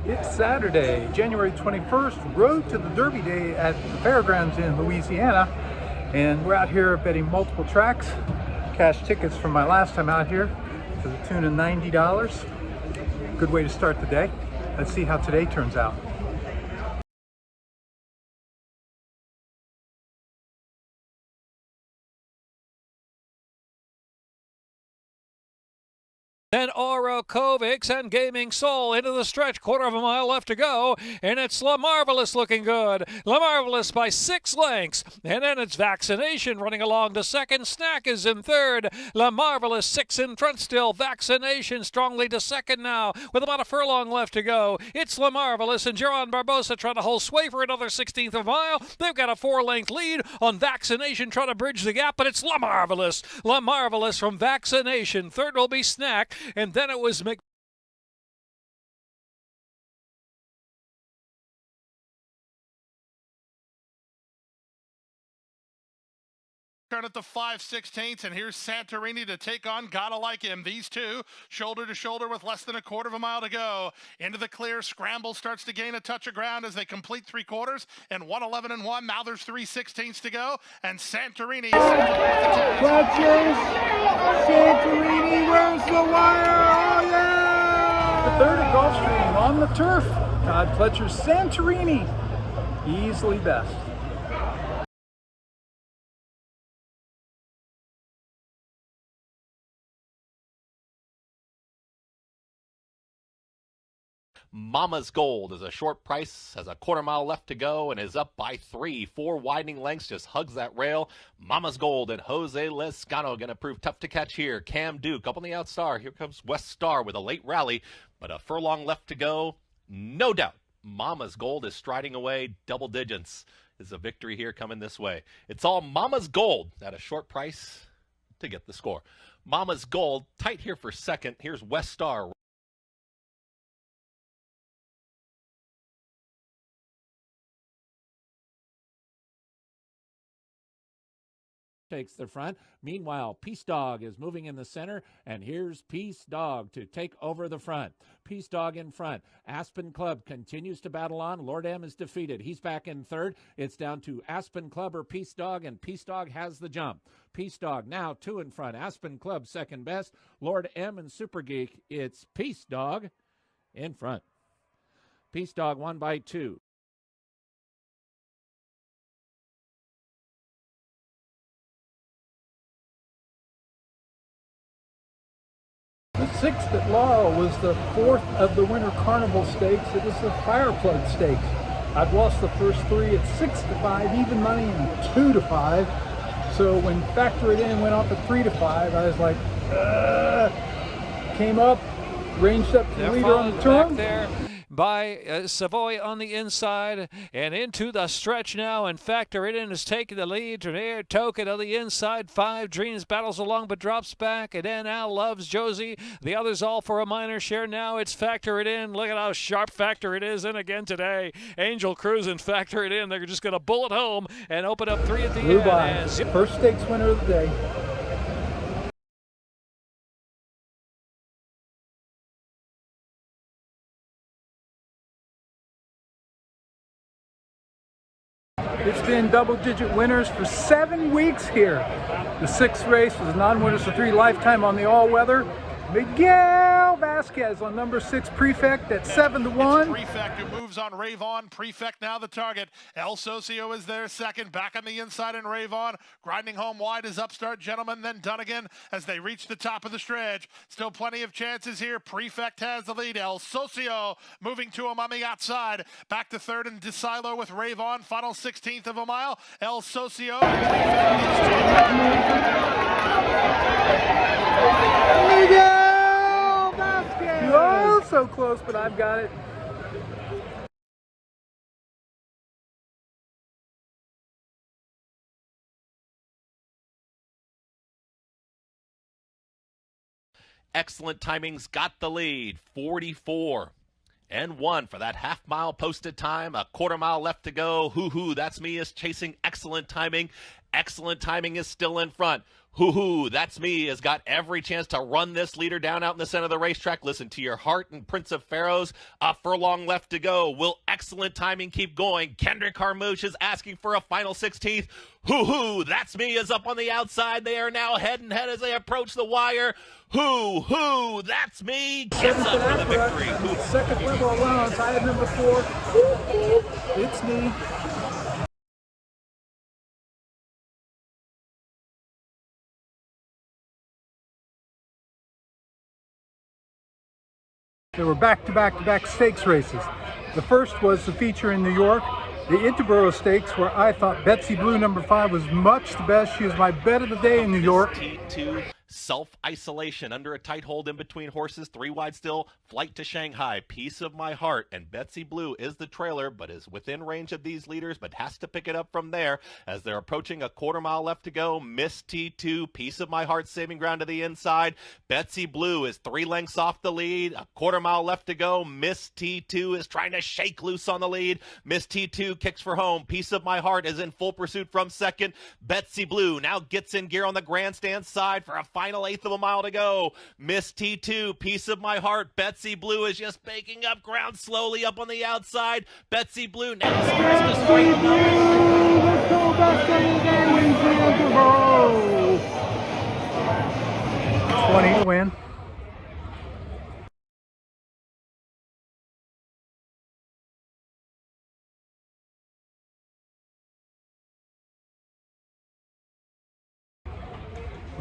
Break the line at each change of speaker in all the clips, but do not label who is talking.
It's Saturday, January 21st, road to the Derby Day at the fairgrounds in Louisiana. And we're out here betting multiple tracks. Cash tickets from my last time out here to the tune of $90. Good way to start the day. Let's see how today turns out.
Then Orokovics and Gaming Soul into the stretch, quarter of a mile left to go, and it's La Marvelous looking good. La Marvelous by 6 lengths, and then it's Vaccination running along to second. Snack is in third. La Marvelous 6 in front still. Vaccination strongly to second now, with about a furlong left to go. It's La Marvelous and Geron Barbosa trying to hold sway for another 16th of a mile. They've got a 4-length lead on Vaccination trying to bridge the gap, but it's La Marvelous. La Marvelous from Vaccination. Third will be Snack. And then it was
Turn at the 5/16, and here's Santorini to take on Gotta Like Him. These two shoulder to shoulder with less than a quarter of a mile to go. Into the clear, Scramble starts to gain a touch of ground as they complete 3/4 and 1:11.1. Now there's 3/16 to go, and Santorini.
Fletcher's Santorini, where's the wire? Oh yeah! The third at Gulfstream on the turf. Todd Fletcher's Santorini, easily best.
Mama's Gold is a short price, has a quarter mile left to go, and is up by 3. 4 widening lengths, just hugs that rail. Mama's Gold and Jose Lescano going to prove tough to catch here. Cam Duke up on the outstar. Here comes West Star with a late rally, but a furlong left to go. No doubt, Mama's Gold is striding away. Double digits is a victory here coming this way. It's all Mama's Gold at a short price to get the score. Mama's Gold tight here for second. Here's West Star.
Takes the front. Meanwhile, Peace Dog is moving in the center, and here's Peace Dog to take over the front. Peace Dog in front. Aspen Club continues to battle on. Lord M is defeated. He's back in third. It's down to Aspen Club or Peace Dog, and Peace Dog has the jump. Peace Dog now 2 in front. Aspen Club second best. Lord M and Super Geek. It's Peace Dog in front. Peace Dog won by 2.
The 6th at Laurel was the 4th of the Winter Carnival Stakes. It was the Fireplug Stakes. I'd lost the first 3 at 6-5, even money, and 2-5. So when Factor It In went off at 3-5, I was like, came up, ranged up to the leader on the turn.
There by Savoy on the inside and into the stretch now, and Factor It In is taking the lead. Dernier Token on the inside. 5 Dreams battles along but drops back, and then Al Loves Josie. The others all for a minor share. Now it's Factor It In. Look at how sharp Factor It is in again today. Angel Cruz and Factor It In. They're just going to bullet home and open up 3 at the
Blue
end.
by. First stakes winner of the day. It's been double-digit winners for 7 weeks here. The 6th race was non-winners for 3 lifetime on the all-weather. Miguel Vasquez on number 6 Prefect at 7-1.
It's Prefect who moves on Ravon. Prefect now the target. El Socio is there second. Back on the inside in Ravon. Grinding home wide is Upstart Gentleman, then Dunnigan as they reach the top of the stretch. Still plenty of chances here. Prefect has the lead. El Socio moving to him on the outside. Back to third and DeSilo with Ravon. Final 16th of a mile. El Socio.
Miguel Vasquez! Oh, so close, but I've got it.
Excellent timings, got the lead. 44 and 1 for that half-mile posted time. A quarter mile left to go. Hoo-hoo, that's me is chasing excellent timing. Excellent Timing is still in front. Hoo-hoo, That's Me has got every chance to run this leader down out in the center of the racetrack. Listen to your heart, and Prince of Pharaohs, a furlong left to go. Will Excellent Timing keep going? Kendrick Harmouche is asking for a final 16th. Hoo-hoo, That's Me is up on the outside. They are now head and head as they approach the wire. Hoo-hoo, That's Me gets up for the victory.
Second level allowance. I had number 4. It's Me. There were back-to-back-to-back stakes races. The first was the feature in New York, the Interborough Stakes, where I thought Betsy Blue number 5 was much the best. She was my bet of the day in New York.
T2 self-isolation under a tight hold in between horses, 3 wide still, Flight to Shanghai, Piece of My Heart, and Betsy Blue is the trailer, but is within range of these leaders, but has to pick it up from there as they're approaching a quarter mile left to go. Miss T2, Piece of My Heart saving ground to the inside. Betsy Blue is 3 lengths off the lead, a quarter mile left to go. Miss T2 is trying to shake loose on the lead. Miss T2 kicks for home. Piece of My Heart is in full pursuit from second. Betsy Blue now gets in gear on the grandstand side for a final 1/8 of a mile to go. Miss T2, Piece of My Heart. Betsy Blue is just making up ground slowly up on the outside. Betsy Blue now starts to straighten up.
Let's go back to the 20 win.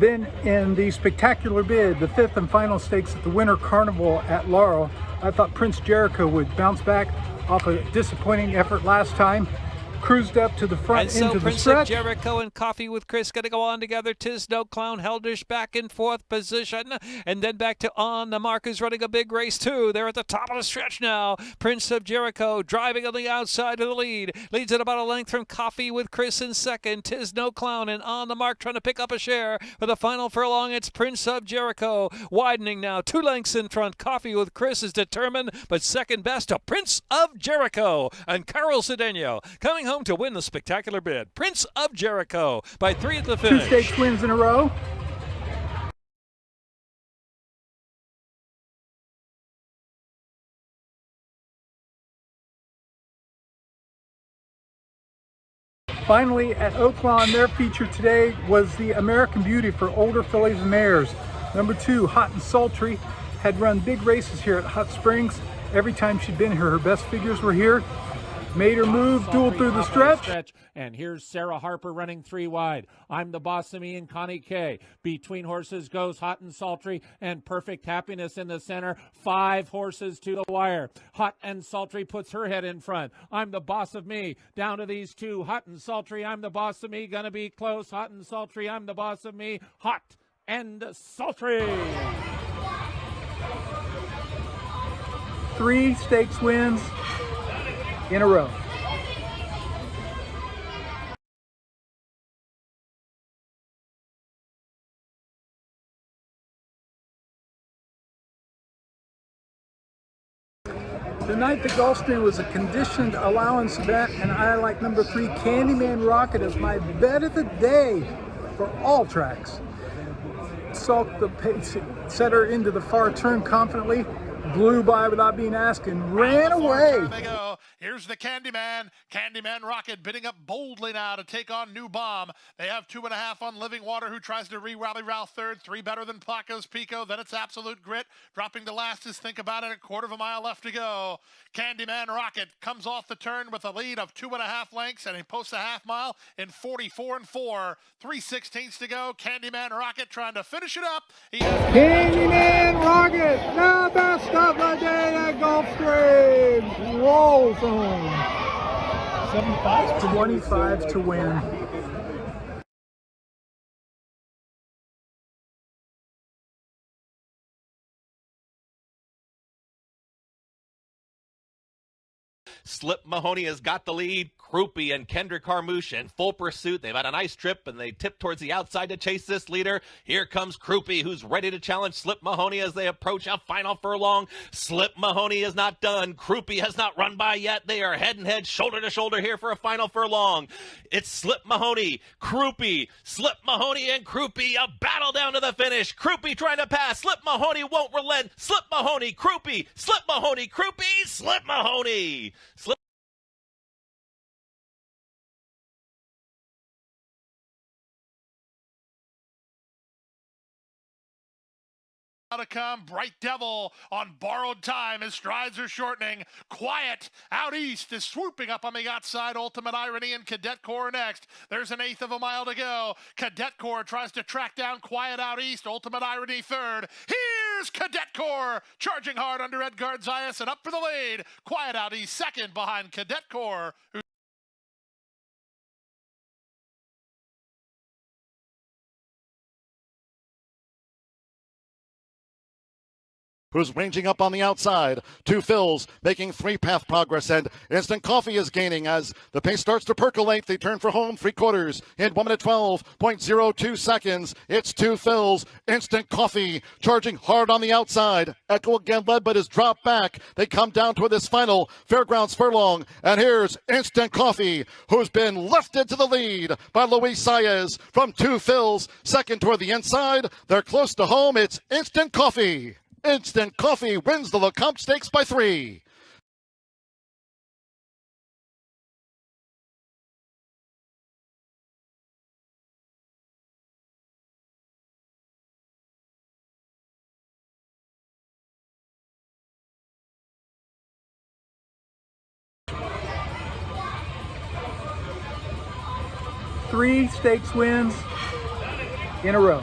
Then in the spectacular bid, the 5th and final stakes at the Winter Carnival at Laurel, I thought Prince Jericho would bounce back off a disappointing effort last time. Cruised up to the front
and so
into the
Prince
stretch.
of Jericho and Coffee with Chris going to go on together. Tis No Clown Heldish back in 4th position, and then back to On the Mark, who's running a big race too. They're at the top of the stretch now. Prince of Jericho driving on the outside of the lead, leads at about a length from Coffee with Chris in second. Tis No Clown and On the Mark trying to pick up a share for the final furlong. It's Prince of Jericho widening now 2 lengths in front. Coffee with Chris is determined, but second best to Prince of Jericho, and Carol Cedeno coming home to win the spectacular bid. Prince of Jericho by 3 at the
2
finish.
stakes wins in a row. Finally, at Oaklawn, their feature today was the American Beauty for older fillies and mares. Number 2, Hot and Sultry, had run big races here at Hot Springs. Every time she'd been here, her best figures were here. Made her move, dueled through the stretch.
And here's Sarah Harper running 3 wide. I'm the Boss of Me and Connie Kay. Between horses goes Hot and Sultry and Perfect Happiness in the center. 5 horses to the wire. Hot and Sultry puts her head in front. I'm the Boss of Me. Down to these 2. Hot and Sultry. I'm the Boss of Me. Gonna be close. Hot and Sultry. I'm the Boss of Me. Hot and Sultry.
3 stakes wins in a row. Tonight the Gulfstream was a conditioned allowance event, and I like number 3 Candyman Rocket as my bet of the day for all tracks. Sulked the pace, set her into the far turn confidently, blew by without being asked, and ran away.
They go. Here's the Candyman. Candyman Rocket bidding up boldly now to take on New Bomb. They have 2.5 on Living Water, who tries to re-rally Ralph third. 3 better than Placo's Pico. Then it's Absolute Grit. Dropping to last is Think About It. A quarter of a mile left to go. Candyman Rocket comes off the turn with a lead of 2.5 lengths, and he posts a half mile in 44 and 4. 3/16 to go. Candyman Rocket trying to finish it up.
Candyman Rocket, the best of the day at Gulfstream, rolls home. 25 to win.
Slip Mahoney has got the lead. Krupe and Kendrick Harmouche in full pursuit. They've had a nice trip, and they tip towards the outside to chase this leader. Here comes Krupe, who's ready to challenge Slip Mahoney as they approach a final furlong. Slip Mahoney is not done. Krupe has not run by yet. They are head and head, shoulder to shoulder here for a final furlong. It's Slip Mahoney, Krupe, Slip Mahoney and Krupe, a battle down to the finish. Krupe trying to pass. Slip Mahoney won't relent. Slip Mahoney, Krupe, Slip Mahoney, Krupe, Slip Mahoney.
To come, Bright Devil on borrowed time. His strides are shortening. Quiet out east is swooping up on the outside. Ultimate Irony and Cadet Corps next. There's an eighth of a mile to go. Cadet Corps tries to track down Quiet out east. Ultimate Irony third. Here's Cadet Corps charging hard under Edgard Zayas and up for the lead. Quiet out east second behind Cadet Corps.
Who's ranging up on the outside. Two Phils making three-path progress, and Instant Coffee is gaining as the pace starts to percolate. They turn for home, three-quarters in 1 minute 12.02 seconds. It's Two Phils. Instant Coffee charging hard on the outside. Echo again led, but is dropped back. They come down toward this final Fairgrounds furlong, and here's Instant Coffee, who's been lifted to the lead by Luis Saez from Two Phils. Second toward the inside. They're close to home. It's Instant Coffee. Instant Coffee wins the Lecomte Stakes by 3.
Three stakes wins in a row.